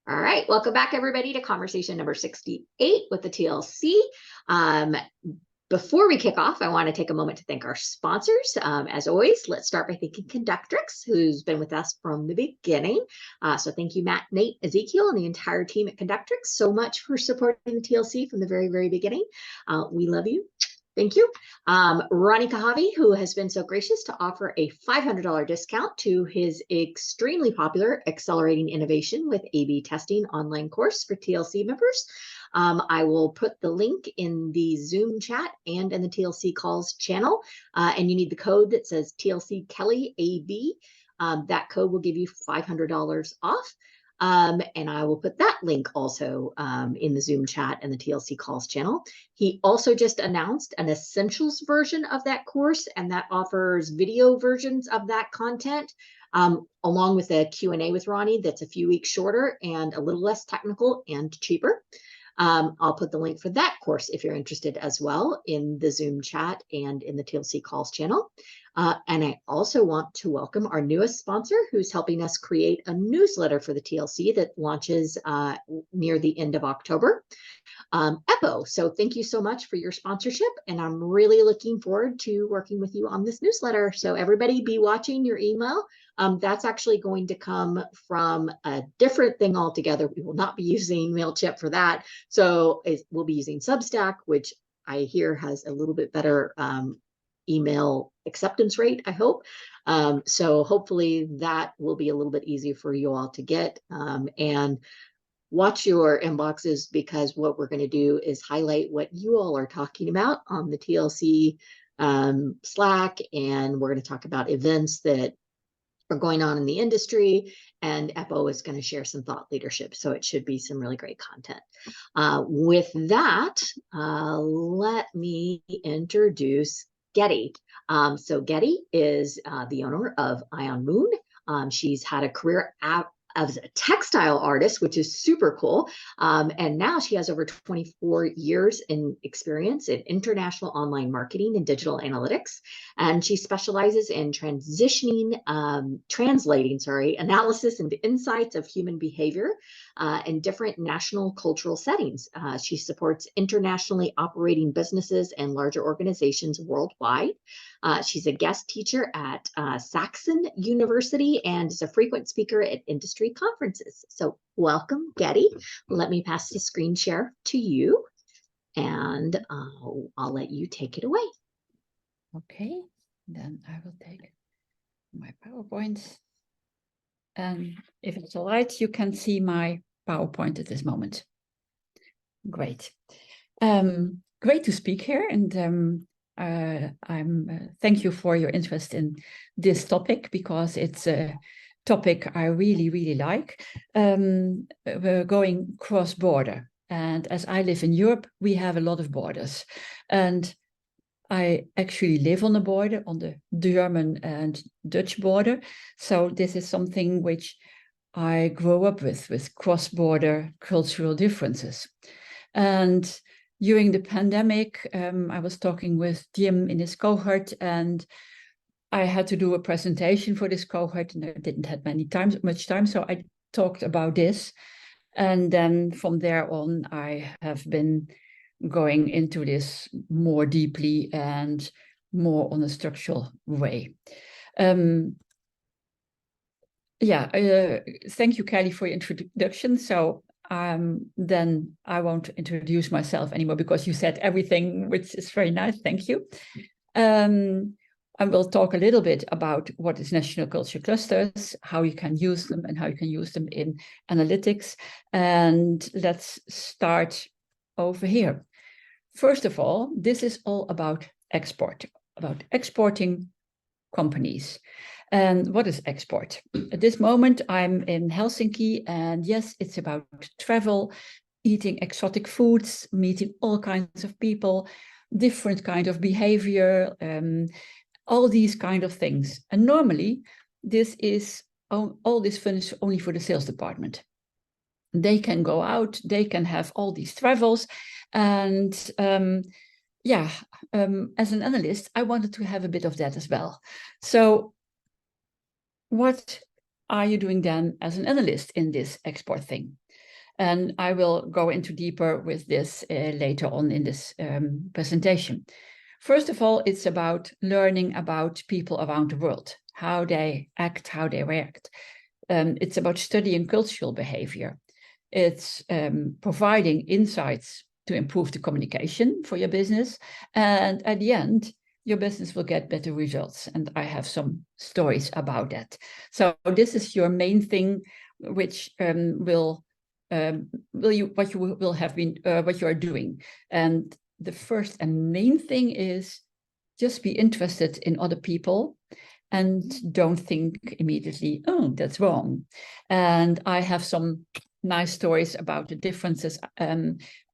All right, welcome back everybody to conversation number 68 with the TLC. Before we kick off, I want to take a moment to thank our sponsors. As always, let's start by thanking Conductrix, who's been with us from the beginning. So thank you, Matt, Nate, Ezekiel, and the entire team at Conductrix so much for supporting the TLC from the very, very beginning. We love you. Thank you. Ronnie Kahavi, who has been so gracious to offer a $500 discount to his extremely popular Accelerating Innovation with A/B Testing online course for TLC members. I will put the link in the Zoom chat and in the TLC calls channel. And you need the code that says TLC Kelly AB. That code will give you $500 off. And I will put that link also in the Zoom chat and the TLC calls channel. He also just announced an essentials version of that course, and that offers video versions of that content, along with a Q&A with Ronnie that's a few weeks shorter and a little less technical and cheaper. I'll put the link for that course if you're interested as well in the Zoom chat and in the TLC calls channel. And I also want to welcome our newest sponsor who's helping us create a newsletter for the TLC that launches near the end of October, EPO. So thank you so much for your sponsorship, and I'm really looking forward to working with you on this newsletter. So everybody be watching your email. That's actually going to come from a different thing altogether. We will not be using MailChimp for that. So we'll be using Substack, which I hear has a little bit better email acceptance rate, I hope. So hopefully that will be a little bit easier for you all to get. And watch your inboxes, because what we're going to do is highlight what you all are talking about on the TLC Slack, and we're going to talk about events that are going on in the industry, and EPO is going to share some thought leadership. So it should be some really great content. With that, let me introduce Geddy. So Geddy is the owner of Ion Moon. She's had a career as a textile artist, which is super cool. And now she has over 24 years in experience in international online marketing and digital analytics. And she specializes in translating analysis and insights of human behavior in different national cultural settings. She supports internationally operating businesses and larger organizations worldwide. She's a guest teacher at Saxon University and is a frequent speaker at industry conferences. So welcome, Geddy. Let me pass the screen share to you, and I'll let you take it away. Okay, then I will take my PowerPoint. And if it's all right, you can see my PowerPoint at this moment. Great. Great to speak here, and thank you for your interest in this topic, because it's a topic I really, really like. We're going cross-border, and as I live in Europe, we have a lot of borders, and I actually live on the border, on the German and Dutch border. So this is something which I grew up with cross-border cultural differences. And during the pandemic, I was talking with Jim in his cohort, and I had to do a presentation for this cohort, and I didn't have much time, so I talked about this. And then from there on, I have been going into this more deeply and more on a structural way. Thank you, Kelly, for your introduction. So then I won't introduce myself anymore, because you said everything, which is very nice. Thank you. I will talk a little bit about what is national culture clusters, how you can use them, and how you can use them in analytics. And let's start over here. First of all, this is all about export, about exporting companies. And what is export? At this moment, I'm in Helsinki, and yes, it's about travel, eating exotic foods, meeting all kinds of people, different kind of behavior, all these kind of things. And normally, this is all this fun is only for the sales department. They can go out, they can have all these travels, and as an analyst, I wanted to have a bit of that as well. So what are you doing then as an analyst in this export thing? And I will go into deeper with this later on in this presentation. First of all, it's about learning about people around the world, how they act, how they react. It's about studying cultural behavior. It's providing insights to improve the communication for your business. And at the end, your business will get better results. And I have some stories about that. So this is your main thing, which what you are doing. And the first and main thing is just be interested in other people and don't think immediately, oh, that's wrong. And I have some nice stories about the differences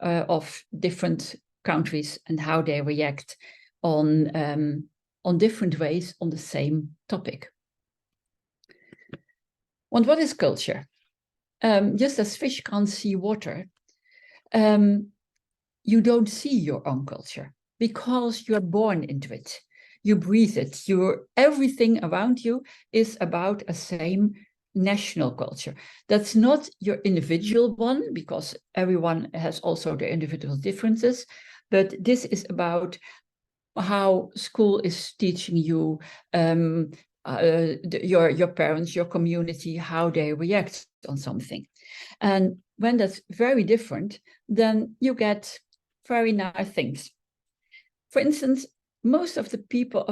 of different countries and how they react on different ways on the same topic. And what is culture? Just as fish can't see water, you don't see your own culture because you're born into it. You breathe it. Everything around you is about a same national culture. That's not your individual one, because everyone has also their individual differences, but this is about how school is teaching you, your parents, your community, how they react on something. And when that's very different, then you get very nice things. For instance, most of the people,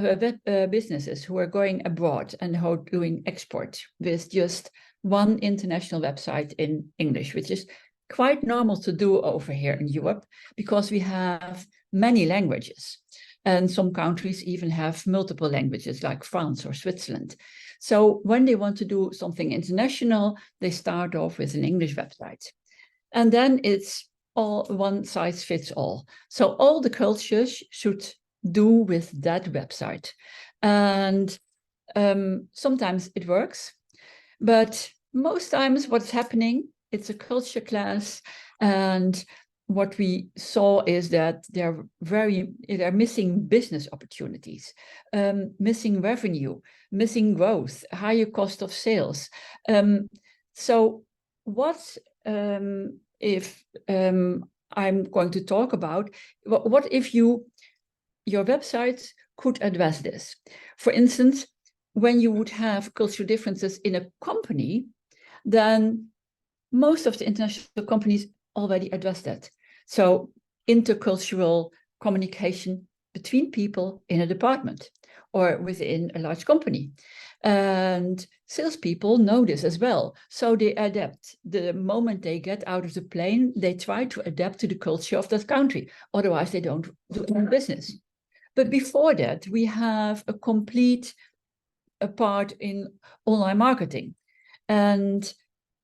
businesses who are going abroad and who are doing export with just one international website in English, which is quite normal to do over here in Europe, because we have many languages. And some countries even have multiple languages, like France or Switzerland. So when they want to do something international, they start off with an English website. And then it's all one size fits all. So all the cultures should do with that website. And sometimes it works, but most times what's happening, it's a culture class, and what we saw is that they're missing business opportunities, missing revenue, missing growth, higher cost of sales. So what if I'm going to talk about, what if your websites could address this? For instance, when you would have cultural differences in a company, then most of the international companies already address that. So intercultural communication between people in a department or within a large company. And salespeople know this as well. So they adapt. The moment they get out of the plane, they try to adapt to the culture of that country. Otherwise, they don't do any business. But before that, we have a complete part in online marketing. And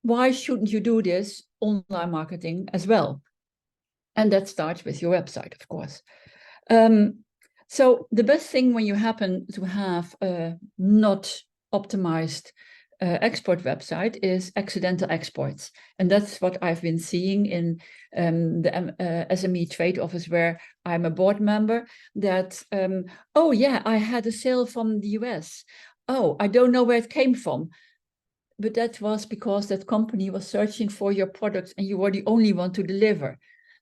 why shouldn't you do this online marketing as well? And that starts with your website, of course. So the best thing when you happen to have a not optimized export website is accidental exports. And that's what I've been seeing in the SME trade office, where I'm a board member, that, oh yeah, I had a sale from the US. Oh, I don't know where it came from. But that was because that company was searching for your product and you were the only one to deliver.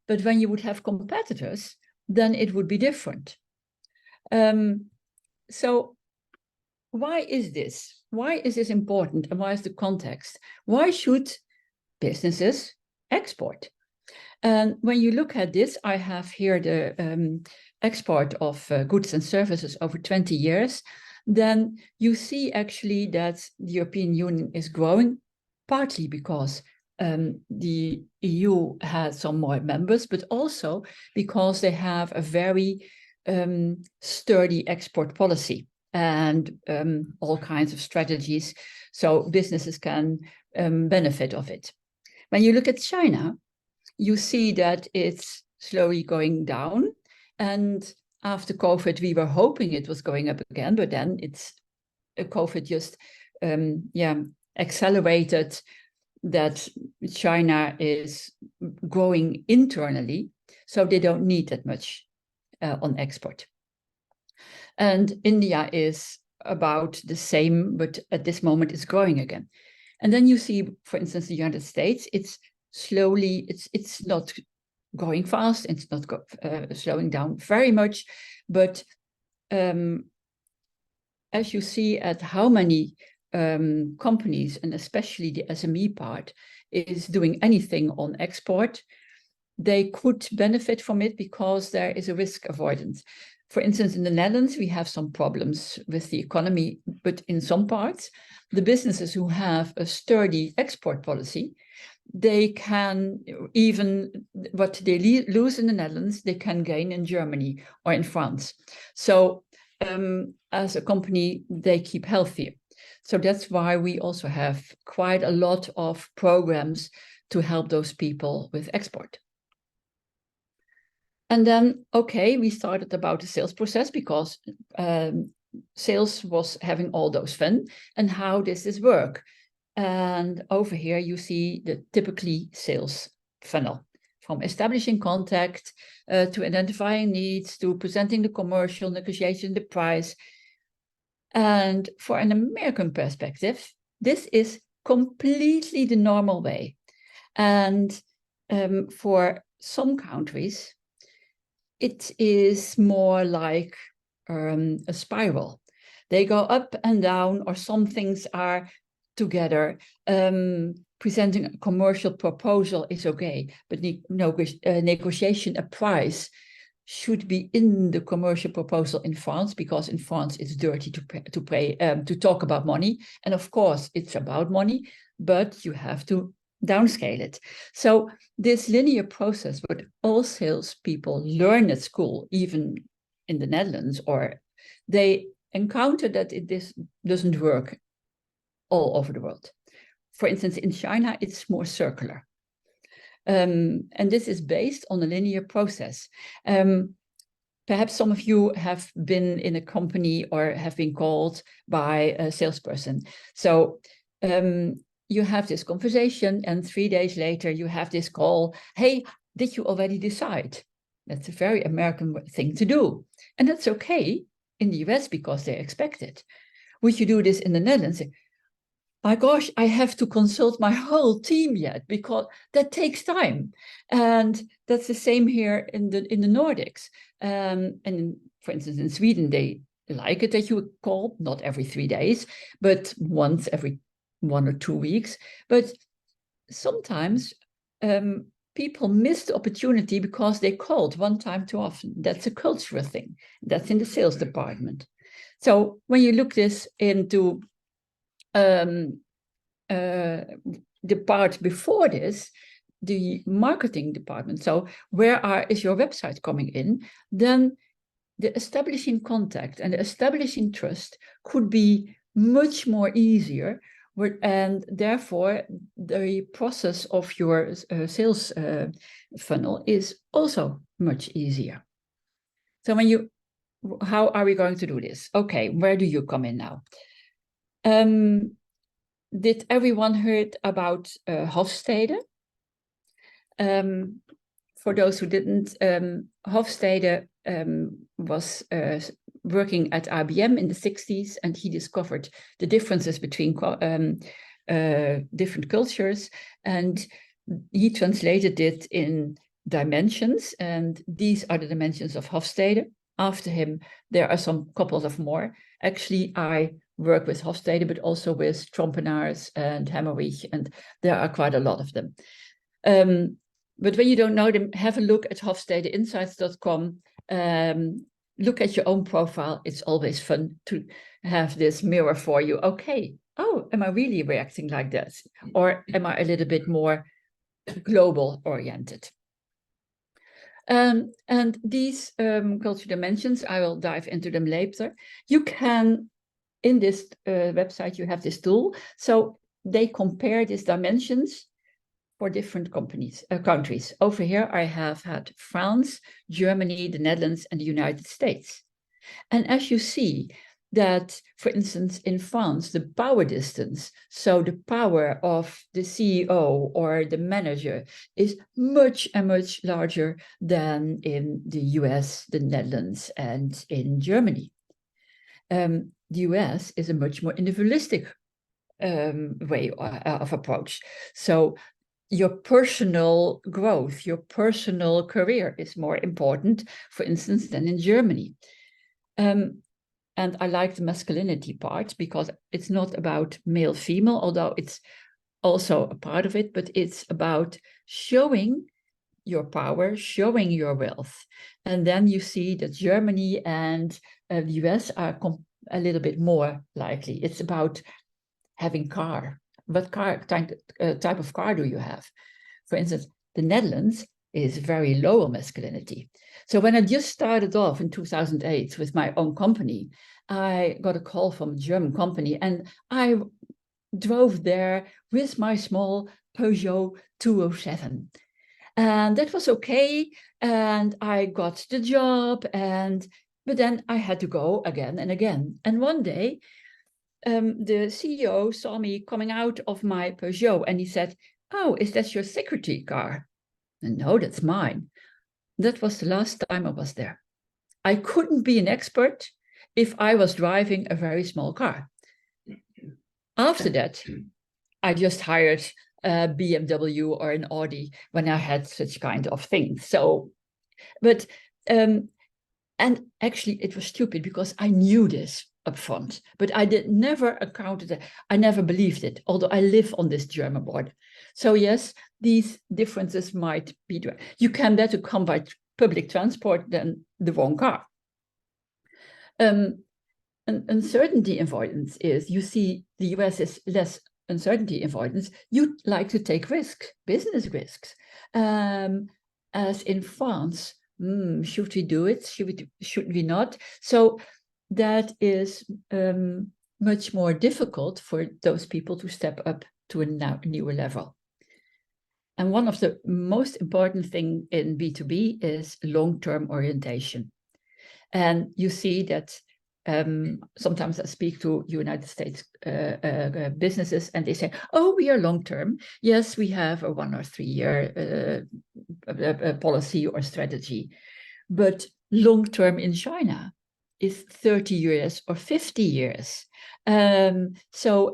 But when you would have competitors, then it would be different. So why is this? Why is this important? And why is the context? Why should businesses export? And when you look at this, I have here the export of goods and services over 20 years. Then you see actually that the European Union is growing, partly because the EU has some more members, but also because they have a very sturdy export policy and all kinds of strategies, so businesses can benefit of it. When you look at China, you see that it's slowly going down, and after COVID, we were hoping it was going up again, but then COVID just accelerated that China is growing internally, so they don't need that much on export. And India is about the same, but at this moment it's growing again. And then you see, for instance, the United States, it's slowly. It's not going fast. It's not slowing down very much, but as you see at how many companies, and especially the SME part, is doing anything on export, they could benefit from it because there is a risk avoidance. For instance, in the Netherlands, we have some problems with the economy, but in some parts, the businesses who have a sturdy export policy, they can even, what they lose in the Netherlands, they can gain in Germany or in France. So as a company, they keep healthier. So that's why we also have quite a lot of programs to help those people with export. And then, okay, we started about the sales process because sales was having all those fun and how does this work? And over here, you see the typically sales funnel, from establishing contact to identifying needs, to presenting the commercial, negotiation, the price. And for an American perspective, this is completely the normal way. And for some countries, it is more like a spiral. They go up and down, or some things are together. Presenting a commercial proposal is okay, but negotiation a price should be in the commercial proposal in France, because in France it's dirty to talk about money. And of course it's about money, but you have to downscale it. So this linear process, what all salespeople learn at school, even in the Netherlands, or they encounter that this doesn't work all over the world. For instance, in China, it's more circular. And this is based on a linear process. Perhaps some of you have been in a company or have been called by a salesperson. So you have this conversation, and 3 days later you have this call. Hey, did you already decide? That's a very American thing to do. And that's okay in the US because they expect it. Would you do this in the Netherlands? My gosh, I have to consult my whole team yet, because that takes time. And that's the same here in the Nordics. And for instance, in Sweden, they like it that you call, not every 3 days, but once every 1 or 2 weeks. But sometimes people miss the opportunity because they called one time too often. That's a cultural thing. That's in the sales department. So when you look this into the part before this, the marketing department, so where is your website coming in, then the establishing contact and the establishing trust could be much more easier, and therefore the process of your sales funnel is also much easier. So how are we going to do this? Okay, where do you come in now? Did everyone heard about Hofstede? For those who didn't, Hofstede was working at IBM in the 60s, and he discovered the differences between different cultures, and he translated it in dimensions, and these are the dimensions of Hofstede. After him, there are some couples of more. Actually, I work with Hofstede, but also with Trompenaars and Hemmerich, and there are quite a lot of them. But when you don't know them, have a look at hofstedeinsights.com. Look at your own profile. It's always fun to have this mirror for you. Okay, oh, am I really reacting like this? Or am I a little bit more global oriented? And these culture dimensions, I will dive into them later. You can, in this website, you have this tool. So they compare these dimensions for different countries. Over here, I have had France, Germany, the Netherlands, and the United States. And as you see that, for instance, in France, the power distance, so the power of the CEO or the manager, is much and much larger than in the US, the Netherlands, and in Germany. The US is a much more individualistic way of approach. So your personal growth, your personal career is more important, for instance, than in Germany. And I like the masculinity part because it's not about male, female, although it's also a part of it, but it's about showing your power, showing your wealth. And then you see that Germany and the US are a little bit more likely. It's about having car. What type of car do you have? For instance, the Netherlands is very low on masculinity. So when I just started off in 2008 with my own company, I got a call from a German company and I drove there with my small Peugeot 207. And that was okay. And I got the job, but then I had to go again and again. And one day, the CEO saw me coming out of my Peugeot and he said, "Oh, is that your security car?" And, "No, that's mine." That was the last time I was there. I couldn't be an expert if I was driving a very small car. After that, I just hired a BMW or an Audi when I had such kind of things. So, but, and actually it was stupid because I knew this up front, but I never accounted it. I never believed it, although I live on this German border. So yes, these differences might be there. You can better come by public transport than the wrong car. And uncertainty avoidance is, you see, the US is less uncertainty avoidance. You like to take risks, business risks. As in France, should we do it? Should we not? So that is much more difficult for those people to step up to a newer level. And one of the most important things in B2B is long-term orientation. And you see that sometimes I speak to United States businesses and they say, "Oh, we are long-term. Yes, we have a 1 or 3 year policy or strategy. But long-term in China is 30 years or 50 years. And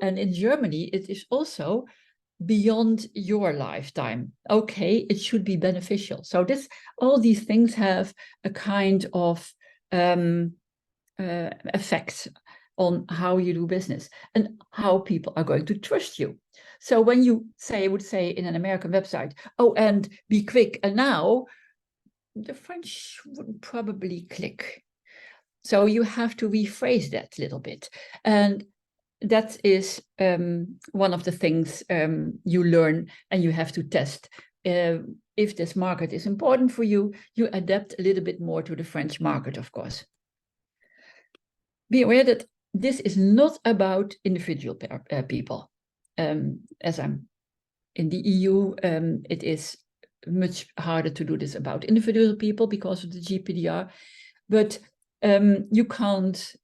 in Germany, it is also beyond your lifetime. Okay, it should be beneficial. So all these things have a kind of effect on how you do business and how people are going to trust you. So when you would say in an American website, "Oh, and be quick and now," the French wouldn't probably click. So you have to rephrase that a little bit. And that is one of the things you learn and you have to test. If this market is important for you, you adapt a little bit more to the French market, of course. Be aware that this is not about individual people. As I'm in the EU, it is much harder to do this about individual people because of the GDPR. But you can't,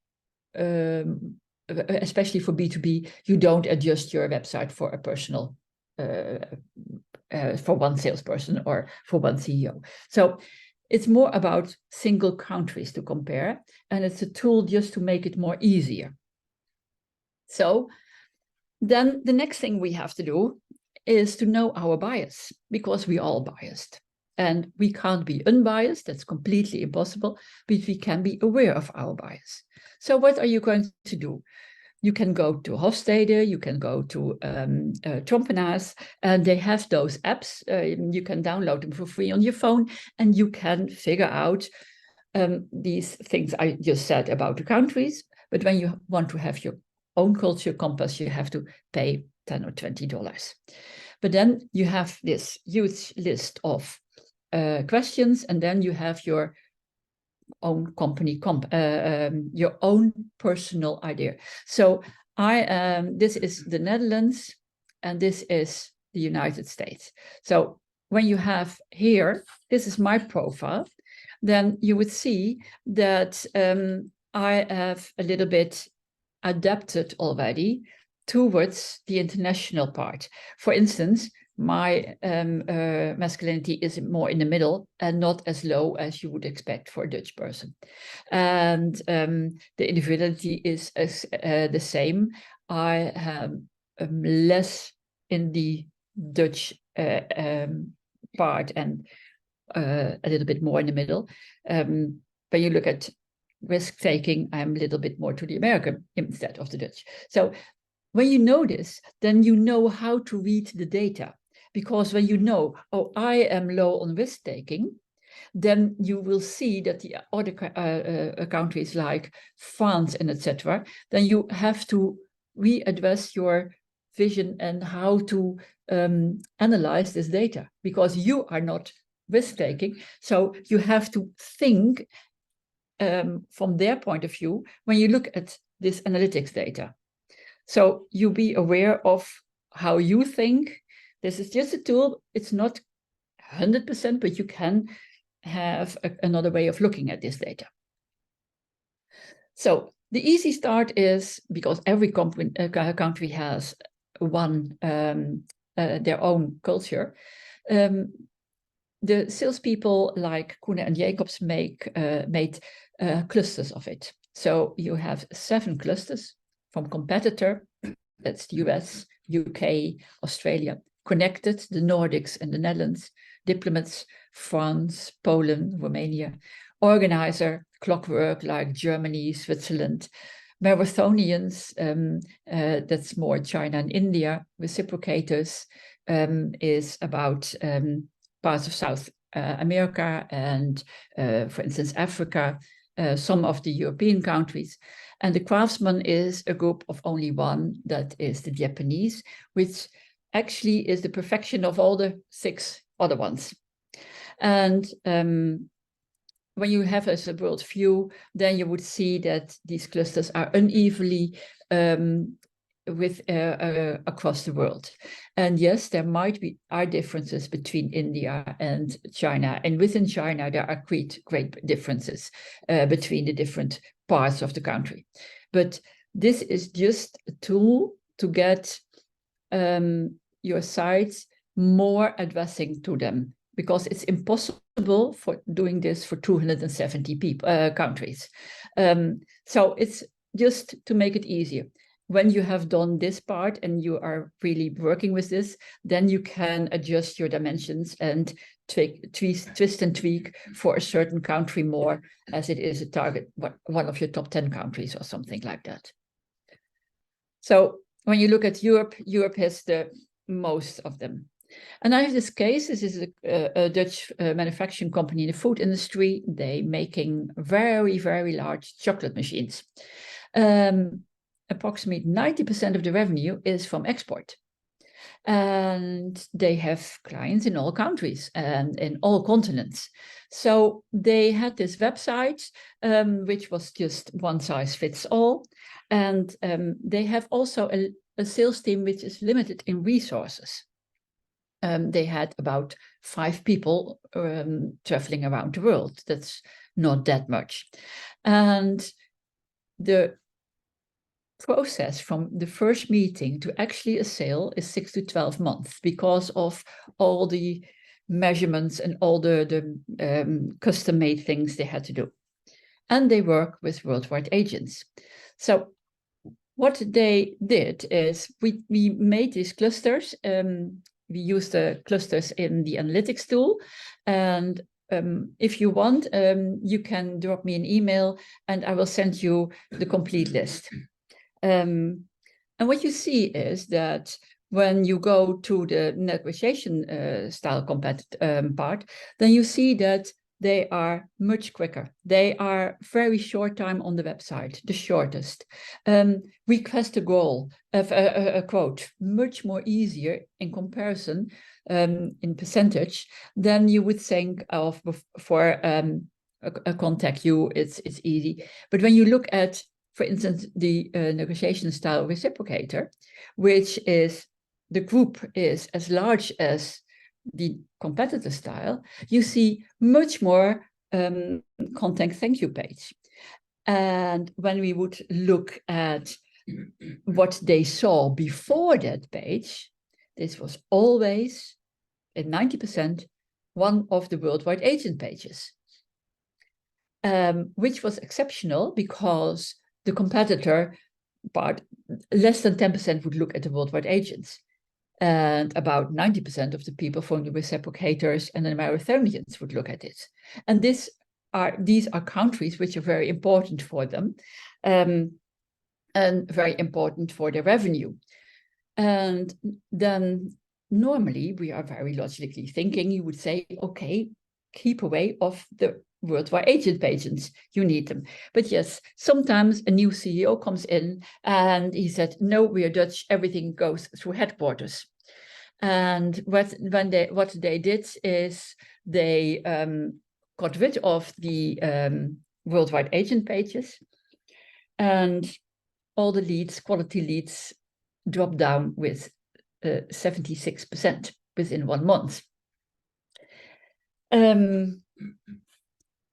especially for B2B, you don't adjust your website for a personal, for one salesperson or for one CEO. So it's more about single countries to compare, and it's a tool just to make it more easier. So then the next thing we have to do is to know our bias, because we're all biased. And we can't be unbiased, that's completely impossible, but we can be aware of our bias. So what are you going to do? You can go to Hofstede, you can go to Trompenaars, and they have those apps. You can download them for free on your phone, and you can figure out these things I just said about the countries. But when you want to have your own culture compass, you have to pay $10 or $20. But then you have this huge list of questions, and then you have your own company, your own personal idea. So this is the Netherlands, and this is the United States. So when you have here, this is my profile, then you would see that I have a little bit adapted already towards the international part. For instance, my masculinity is more in the middle and not as low as you would expect for a Dutch person. And the individuality is the same. I have less in the Dutch part and a little bit more in the middle. When you look at risk-taking, I'm a little bit more to the American instead of the Dutch. So when you know this, then you know how to read the data. Because when you know, oh, I am low on risk-taking, then you will see that the other countries like France and etc., then you have to readdress your vision and how to analyze this data, because you are not risk-taking. So you have to think from their point of view when you look at this analytics data. So you be aware of how you think. This is just a tool. It's not 100%, but you can have another way of looking at this data. So the easy start is, because every country has one their own culture. The salespeople like Koene and Jacobs made clusters of it. So you have 7 clusters from competitor, that's the US, UK, Australia, connected, the Nordics and the Netherlands, diplomats, France, Poland, Romania, organizer, clockwork like Germany, Switzerland, marathonians, that's more China and India, reciprocators is about parts of South America and, for instance, Africa, some of the European countries. And the craftsman is a group of only one, that is the Japanese, which actually is the perfection of all the 6 other ones. And when you have as a world view, then you would see that these clusters are unevenly across the world. And yes, there are differences between India and China. And within China, there are great differences between the different parts of the country. But this is just a tool to get your sites more addressing to them, because it's impossible for doing this for 270 countries. So it's just to make it easier. When you have done this part and you are really working with this, then you can adjust your dimensions and twist and tweak for a certain country more, as it is a target, one of your top 10 countries or something like that. So when you look at Europe, Europe has the most of them. And I have this case. This is a Dutch manufacturing company in the food industry. They making very, very large chocolate machines. Approximately 90% of the revenue is from export. And they have clients in all countries and in all continents. So they had this website, which was just one size fits all. And they have also a sales team which is limited in resources. They had about 5 people traveling around the world. That's not that much. And the process from the first meeting to actually a sale is 6 to 12 months, because of all the measurements and all the custom-made things they had to do. And they work with worldwide agents. So what they did is we made these clusters. We use the clusters in the analytics tool. And if you want, you can drop me an email and I will send you the complete list. And what you see is that when you go to the negotiation style part, then you see that they are much quicker. They are very short time on the website, the shortest. Request a goal of a quote, much more easier in comparison in percentage than you would think of for a contact you. It's easy. But when you look at, for instance, the negotiation style reciprocator, which is the group is as large as the competitor style, you see much more contact thank you page. And when we would look at what they saw before that page, this was always, at 90%, one of the worldwide agent pages, which was exceptional because the competitor part, less than 10% would look at the worldwide agents. And about 90% of the people from the reciprocators and the Marathonians would look at it. And these are countries which are very important for them, and very important for their revenue. And then normally we are very logically thinking, you would say, okay, keep away of the worldwide agent pages, you need them. But yes, sometimes a new CEO comes in and he said, no, we are Dutch, everything goes through headquarters. And what they did is they got rid of the worldwide agent pages, and all the leads, quality leads, dropped down with 76% within 1 month.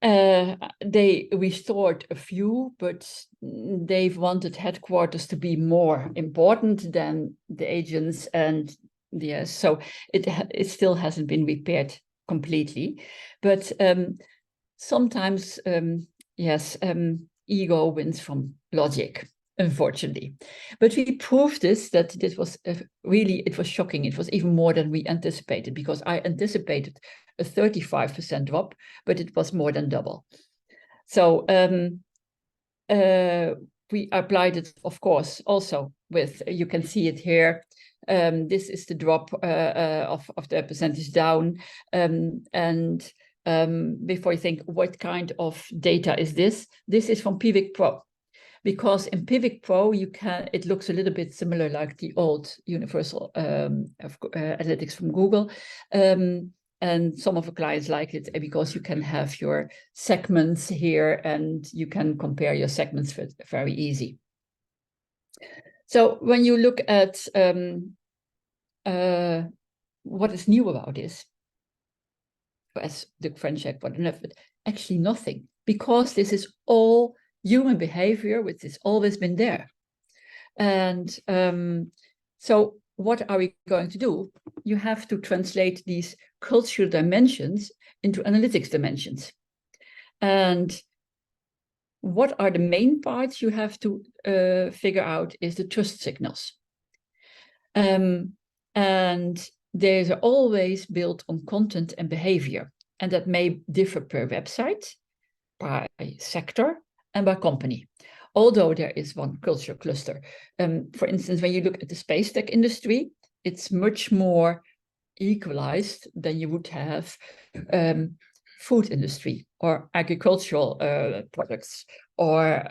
They restored a few, but they've wanted headquarters to be more important than the agents, and yes, so it still hasn't been repaired completely. But sometimes, yes, ego wins from logic, unfortunately. But we proved that this was really, it was shocking. It was even more than we anticipated, because I anticipated a 35% drop, but it was more than double. So we applied it, of course, also with, you can see it here. This is the drop of the percentage down. And before you think, what kind of data is this? This is from Pivik Pro. Because in Pivik Pro, it looks a little bit similar like the old universal analytics from Google. And some of the clients like it because you can have your segments here and you can compare your segments very easy. So when you look at what is new about this, as the French say, actually nothing, because this is all human behavior, which has always been there. And so what are we going to do? You have to translate these cultural dimensions into analytics dimensions. And what are the main parts you have to figure out is the trust signals. And they're always built on content and behavior. And that may differ per website, by sector, and by company. Although there is one culture cluster. For instance, when you look at the space tech industry, it's much more equalized than you would have food industry or agricultural products or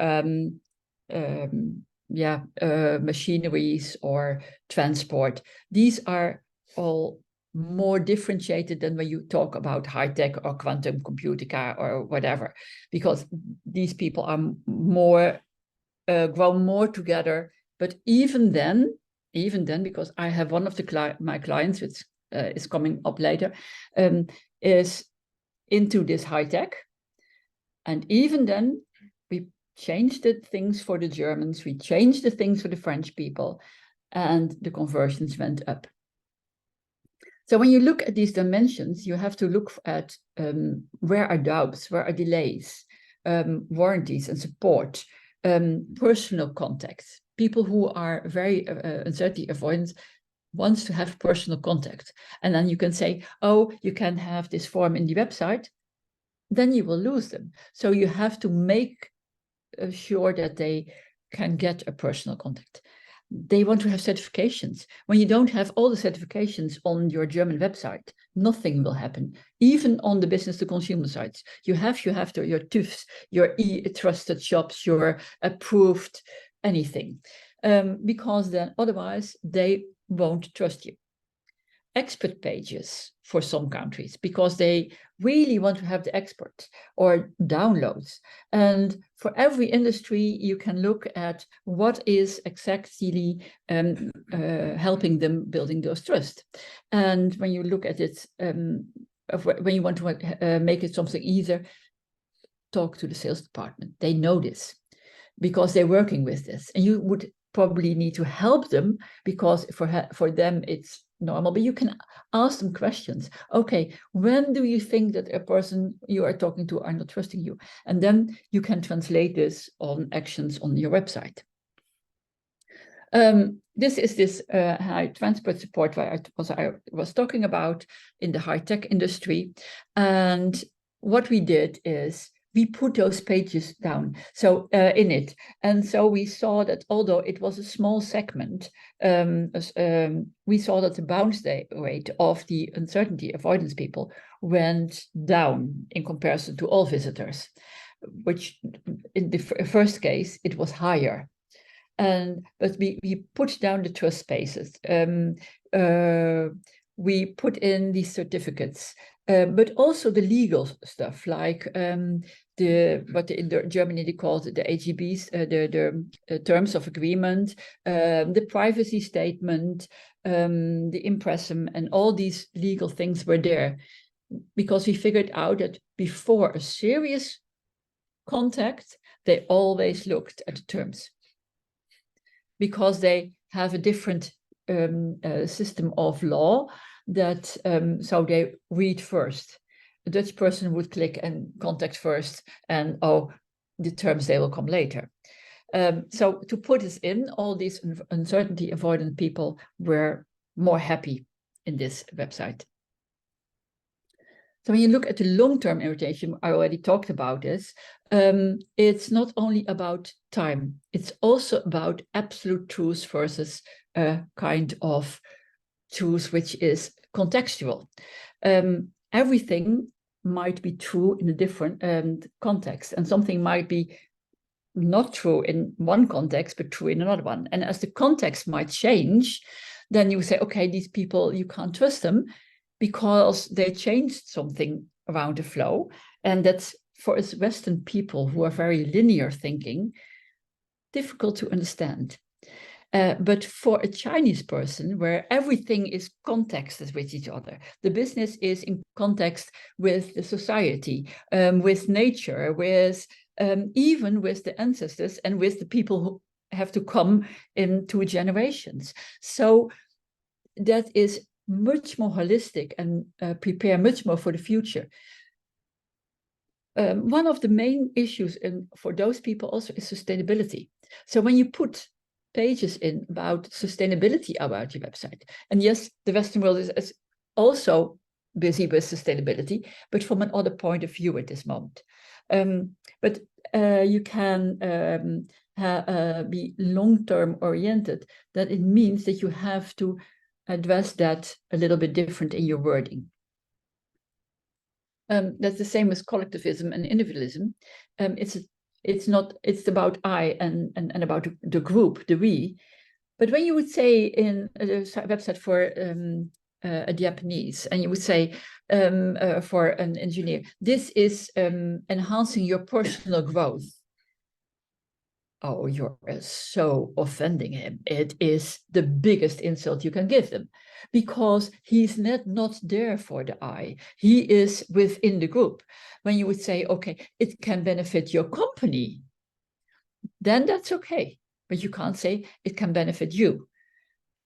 machineries or transport. These are all more differentiated than when you talk about high-tech or quantum computing or whatever, because these people are more grown more together. But even then, because I have one of my clients, which is coming up later, is into this high-tech. And even then, we changed the things for the Germans, we changed the things for the French people, and the conversions went up. So when you look at these dimensions, you have to look at where are doubts, where are delays, warranties and support, personal contacts. People who are very uncertainty avoidant wants to have personal contact. And then you can say, oh, you can have this form in the website, then you will lose them. So you have to make sure that they can get a personal contact. They want to have certifications. When you don't have all the certifications on your German website, nothing will happen. Even on the business to consumer sites, you have your TÜVs, your trusted shops, your approved anything, because then otherwise they won't trust you. Expert pages for some countries, because they really want to have the expert or downloads. And for every industry, you can look at what is exactly helping them building those trust. And when you look at it, when you want to make it something easier, talk to the sales department. They know this because they're working with this. And you would probably need to help them, because for them it's normal, but you can ask them questions. Okay, when do you think that a person you are talking to are not trusting you? And then you can translate this on actions on your website. This is this high transport support I was talking about in the high-tech industry. And what we did is we put those pages down in it. And so we saw that although it was a small segment, we saw that the bounce rate of the uncertainty avoidance people went down in comparison to all visitors, which in the first case, it was higher. But we put down the trust spaces. We put in the certificates, but also the legal stuff, like what in Germany they call it the AGBs, the terms of agreement, the privacy statement, the impressum, and all these legal things were there, because we figured out that before a serious contact, they always looked at the terms, because they have a different system of law that, so they read first. A Dutch person would click and contact first, and the terms, they will come later. So to put this in, all these uncertainty avoidant people were more happy in this website. So when you look at the long-term irritation, I already talked about this, it's not only about time, it's also about absolute truth versus a kind of truth which is contextual. Everything might be true in a different context, and something might be not true in one context, but true in another one. And as the context might change, then you say, okay, these people, you can't trust them, because they changed something around the flow. And that's, for us Western people who are very linear thinking, difficult to understand. But for a Chinese person, where everything is contexted with each other, the business is in context with the society, with nature, with even with the ancestors, and with the people who have to come in 2 generations. So that is much more holistic and prepare much more for the future. One of the main issues for those people also is sustainability. So when you put pages in about sustainability about your website, and yes, the Western world is also busy with sustainability, but from another point of view at this moment. But you can be long-term oriented, that it means that you have to address that a little bit different in your wording. That's the same as collectivism and individualism. It's about I and about the group, the we. But when you would say in a website for a Japanese, and you would say for an engineer, this is enhancing your personal growth. Oh, you're so offending him. It is the biggest insult you can give them, because he's not there for the I. He is within the group. When you would say, okay, it can benefit your company, then that's okay. But you can't say it can benefit you.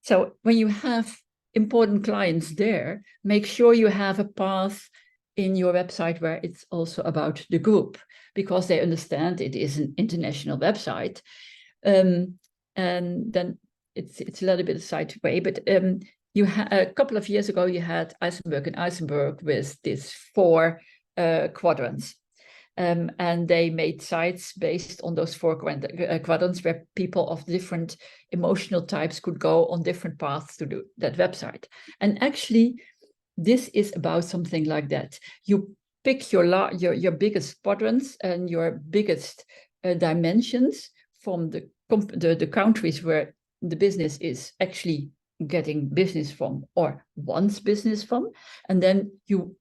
So when you have important clients there, make sure you have a path in your website where it's also about the group, because they understand it is an international website. And then it's a little bit a side way, but a couple of years ago, you had Eisenberg with these 4 quadrants. And they made sites based on those 4 quadrants, where people of different emotional types could go on different paths to do that website. And actually, this is about something like that. You pick your biggest quadrants and your biggest dimensions from the countries where the business is actually getting business from, or wants business from, and then you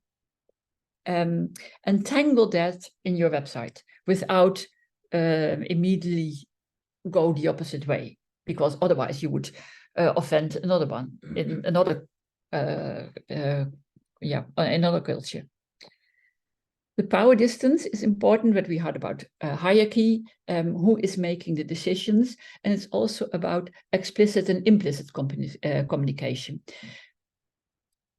entangle that in your website without immediately go the opposite way, because otherwise you would offend another one in another another culture. The power distance is important, but we heard about hierarchy, who is making the decisions, and it's also about explicit and implicit communication.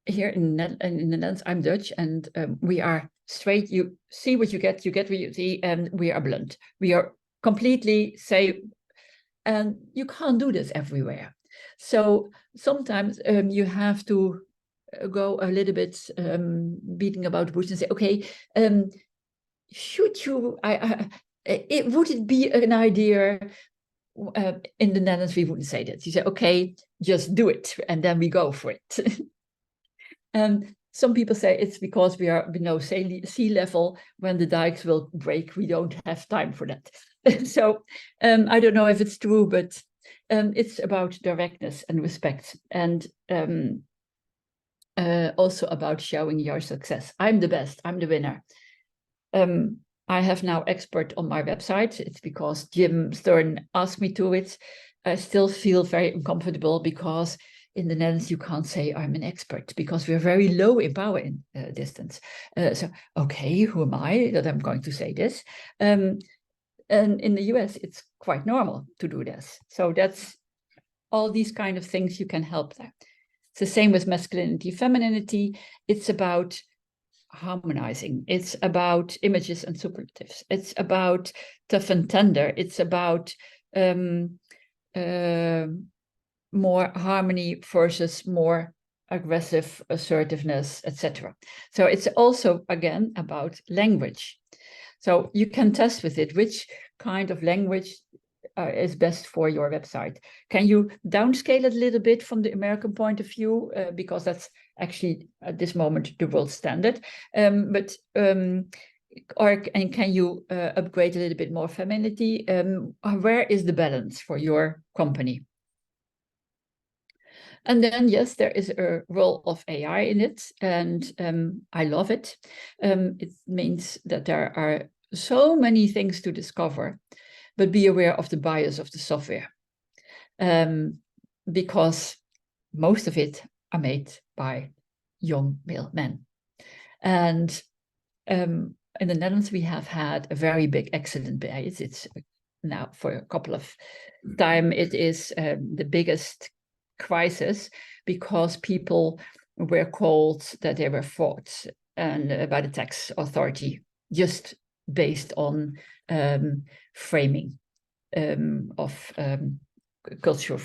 Here in the Netherlands, I'm Dutch, and we are straight. You see what you get what you see, and we are blunt. We are completely say And you can't do this everywhere. So sometimes you have to go a little bit beating about the bush and say, okay, should you, would it be an idea, in the Netherlands, we wouldn't say that. You say, okay, just do it, and then we go for it. And some people say it's because we are below sea level. When the dikes will break, we don't have time for that. So I don't know if it's true, but it's about directness and respect, and also about showing your success. I'm the best, I'm the winner. I have now expert on my website. It's because Jim Stern asked me to it. I still feel very uncomfortable because in the Netherlands, you can't say I'm an expert because we're very low in power distance. So, okay, who am I that I'm going to say this? And in the US, it's quite normal to do this. So that's all these kind of things you can help there. It's the same with masculinity, femininity. It's about harmonizing. It's about images and superlatives. It's about tough and tender. It's about more harmony versus more aggressive assertiveness, etc. So it's also, again, about language. So you can test with it which kind of language is best for your website. Can you downscale it a little bit from the American point of view? Because that's actually at this moment the world standard. And can you upgrade a little bit more femininity? Where is the balance for your company? And then, yes, there is a role of AI in it, and I love it. It means that there are so many things to discover, but be aware of the bias of the software, because most of it are made by young male men. And in the Netherlands, we have had a very big accident bias. It's now for a couple of time, it is the biggest crisis because people were called that they were fraud and by the tax authority just based on framing of cultural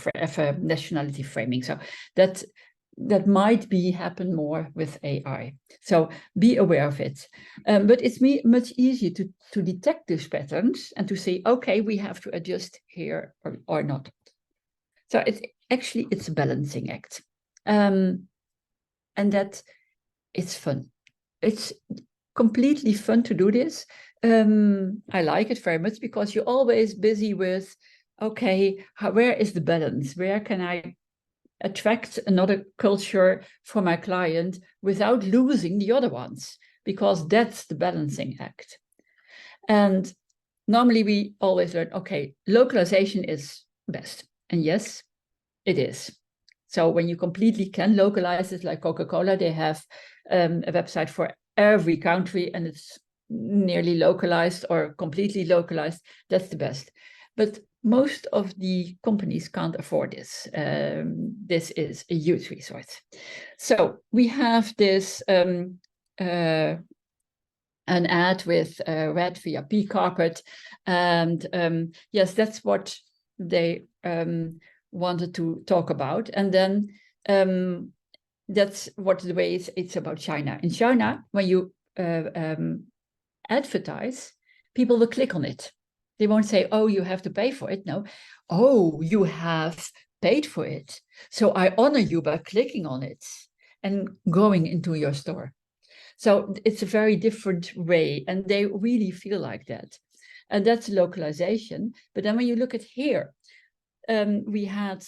nationality framing. So that might be happen more with AI. So be aware of it. But it's much easier to detect these patterns and to say, okay, we have to adjust here or not. So it's a balancing act. And that it's fun. It's completely fun to do this. I like it very much because you're always busy with, okay, where is the balance? Where can I attract another culture for my client without losing the other ones? Because that's the balancing act. And normally we always learn, okay, localization is best. And yes, it is. So when you completely can localize it, like Coca-Cola, they have a website for every country and it's nearly localized or completely localized. That's the best. But most of the companies can't afford this. This is a huge resource. So we have this an ad with red VIP carpet. And yes, that's what they wanted to talk about. And then that's what the way it's about China. In China, when you advertise, people will click on it. They won't say, oh, you have to pay for it. No, oh, you have paid for it. So I honor you by clicking on it and going into your store. So it's a very different way, and they really feel like that. And that's localization. But then when you look at here, we had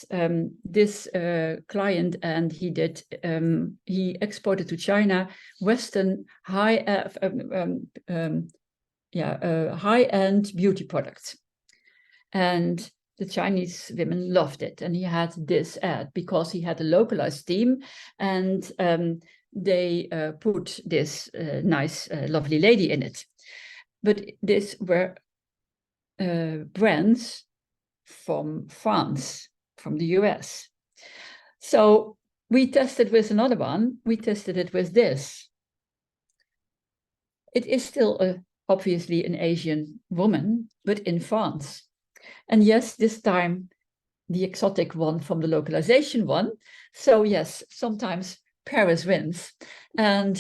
this client, and he exported to China Western high-end beauty products, and the Chinese women loved it. And he had this ad because he had a localized team, and they put this nice, lovely lady in it. But these were brands from France, from the US. So we tested with another one. We tested it with this. It is still obviously an Asian woman, but in France. And yes, this time the exotic one from the localization one. So yes, sometimes Paris wins. And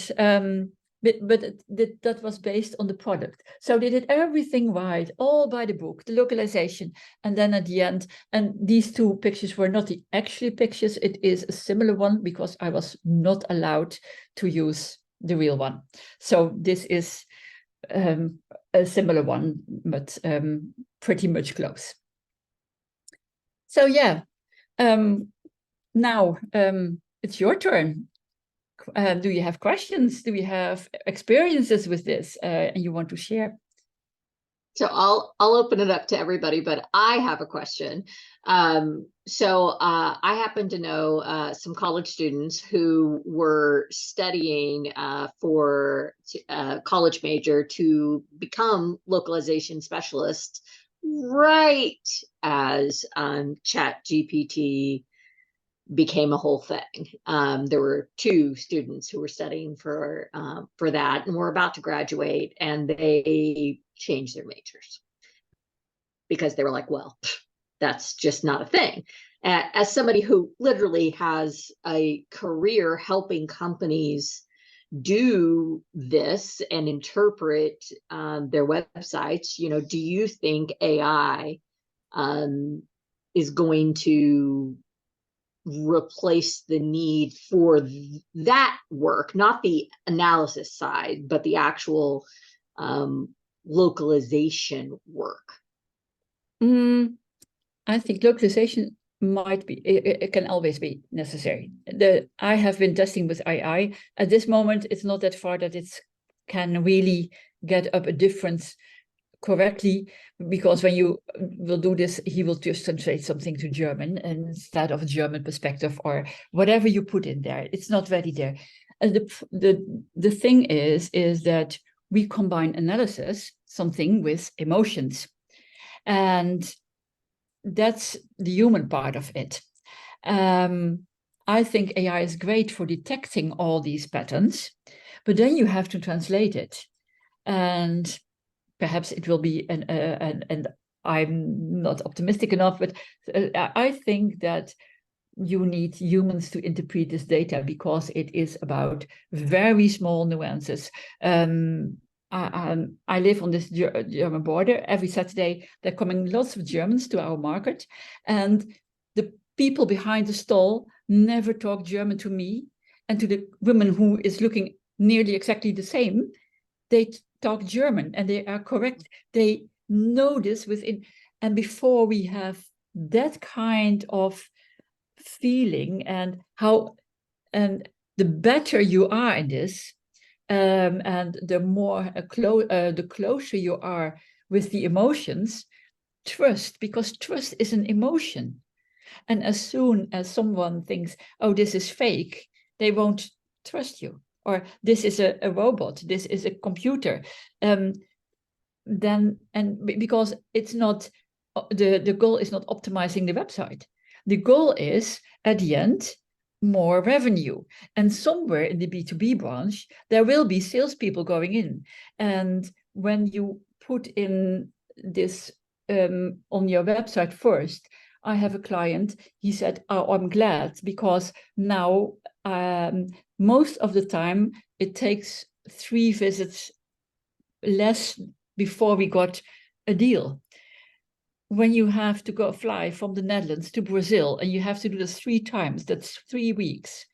that was based on the product. So they did everything right, all by the book, the localization. And then at the end, and these two pictures were not the actual pictures, it is a similar one because I was not allowed to use the real one. So this is a similar one, but pretty much close. So yeah, now it's your turn. Do you have questions? Do you have experiences with this and you want to share? So I'll open it up to everybody, but I have a question. I happen to know some college students who were studying for a college major to become localization specialists right as Chat GPT became a whole thing. There were two students who were studying for that and were about to graduate, and they changed their majors because they were like, well, that's just not a thing. As somebody who literally has a career helping companies do this and interpret their websites, do you think AI is going to replace the need for that work, not the analysis side, but the actual localization work? I think localization might be, it can always be necessary. I have been testing with AI. At this moment, it's not that far that it can really get up a difference correctly, because when you will do this, he will just translate something to German instead of a German perspective or whatever you put in there. It's not ready there. And the thing is that we combine analysis, something, with emotions. And that's the human part of it. I think AI is great for detecting all these patterns, but then you have to translate it. And perhaps it will be, and I'm not optimistic enough, but I think that you need humans to interpret this data because it is about very small nuances. I live on this German border. Every Saturday, there are coming lots of Germans to our market, and the people behind the stall never talk German to me, and to the woman who is looking nearly exactly the same, they talk German, and they are correct. They know this within, and before we have that kind of feeling and the better you are in this, and the more the closer you are with the emotions, trust, because trust is an emotion. And as soon as someone thinks, oh, this is fake, they won't trust you. Or this is a robot, this is a computer. Then, and because it's not, the goal is not optimizing the website. The goal is, at the end, more revenue. And somewhere in the B2B branch, there will be salespeople going in. And when you put in this on your website first, I have a client, he said, oh, I'm glad, because now most of the time it takes 3 visits less before we got a deal. When you have to go fly from the Netherlands to Brazil and you have to do this 3 times, that's 3 weeks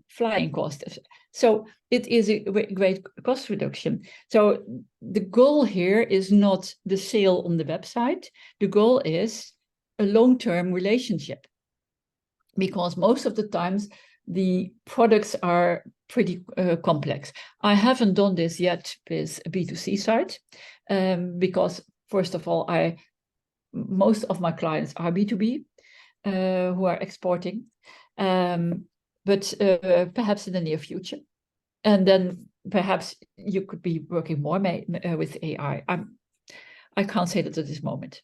flying cost. So it is a great cost reduction. So the goal here is not the sale on the website. The goal is a long-term relationship, because most of the times the products are pretty complex. I haven't done this yet with a B2C site because, first of all, most of my clients are B2B who are exporting, but perhaps in the near future. And then perhaps you could be working more with AI. I can't say that at this moment.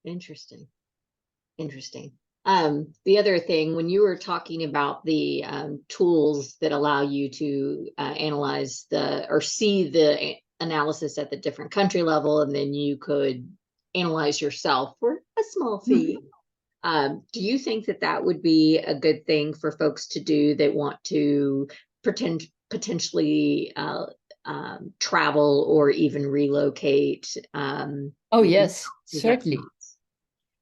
Interesting. The other thing, when you were talking about the tools that allow you to analyze or see the analysis at the different country level, and then you could analyze yourself for a small fee. Do you think that that would be a good thing for folks to do that want to potentially travel or even relocate? Oh, yes, certainly.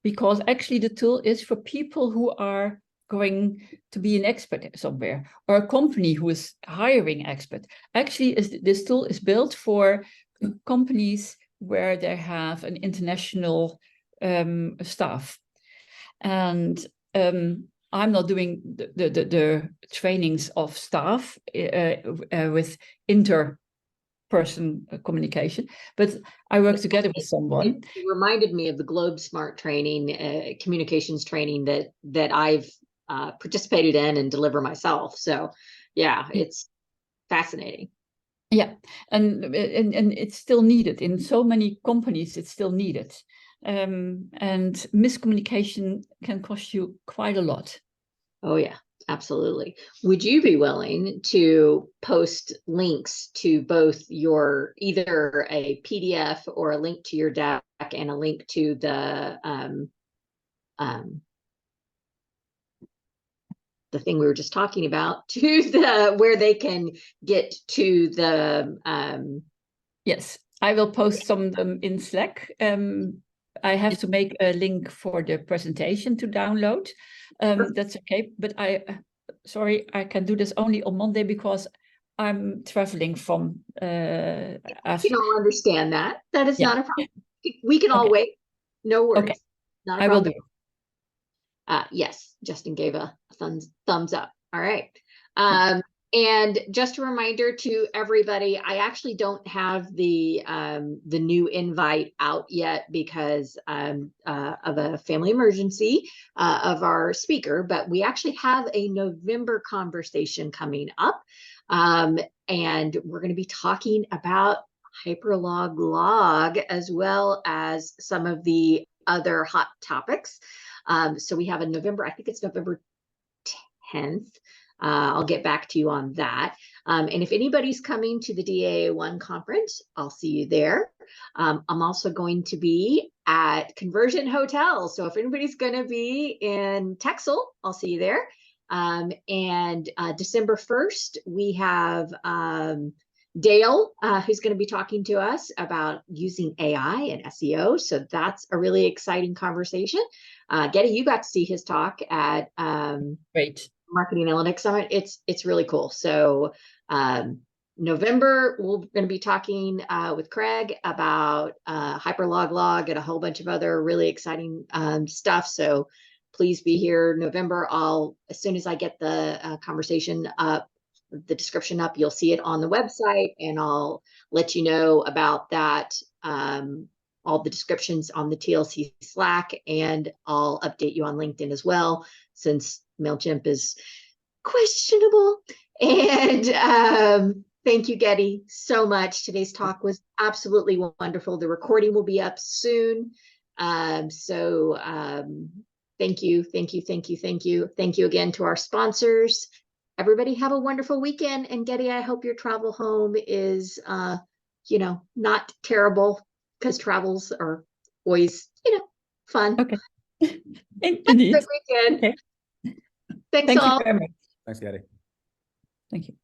Because actually the tool is for people who are going to be an expert somewhere, or a company who is hiring expert. Actually, this tool is built for companies where they have an international staff. And I'm not doing the trainings of staff with interperson communication, but I work together with someone. It reminded me of the Globe Smart training, communications training that I've participated in and deliver myself. So yeah, it's fascinating. Yeah, and it's still needed in so many companies. It's still needed, and miscommunication can cost you quite a lot. Oh yeah, absolutely. Would you be willing to post links to both your either a PDF or a link to your deck and a link to the thing we were just talking about to the where they can get to the Yes, I will post some of them in Slack. I have to make a link for the presentation to download. That's okay, but sorry, I can do this only on Monday because I'm traveling from You don't understand that. That is not a problem. We can all Okay. wait. No worries. Okay. Not a I will problem. do. Yes, Justin gave a thumbs up. All right. And just a reminder to everybody, I actually don't have the new invite out yet because of a family emergency of our speaker, but we actually have a November conversation coming up. And we're going to be talking about hyperlog log as well as some of the other hot topics. So we have a November, I think it's November 10th. I'll get back to you on that. And if anybody's coming to the DAA1 conference, I'll see you there. I'm also going to be at Conversion Hotel. So if anybody's going to be in Texel, I'll see you there. And December 1st, we have Dale, who's going to be talking to us about using AI and SEO. So that's a really exciting conversation. Geddy, you got to see his talk at Great. Marketing Analytics Summit. It's really cool. So November, we're going to be talking with Craig about hyperlog log and a whole bunch of other really exciting stuff. So please be here November. As soon as I get the conversation up, the description up, you'll see it on the website, and I'll let you know about that. All the descriptions on the TLC Slack, and I'll update you on LinkedIn as well, since MailChimp is questionable. And thank you, Geddy, so much. Today's talk was absolutely wonderful. The recording will be up soon. So thank you, thank you, thank you, thank you. Thank you again to our sponsors. Everybody have a wonderful weekend. And Geddy, I hope your travel home is, not terrible, because travels are always, fun. Okay. Indeed. Good weekend. Okay. Thanks Thank all. you very much. Thanks, Geddy. Thank you.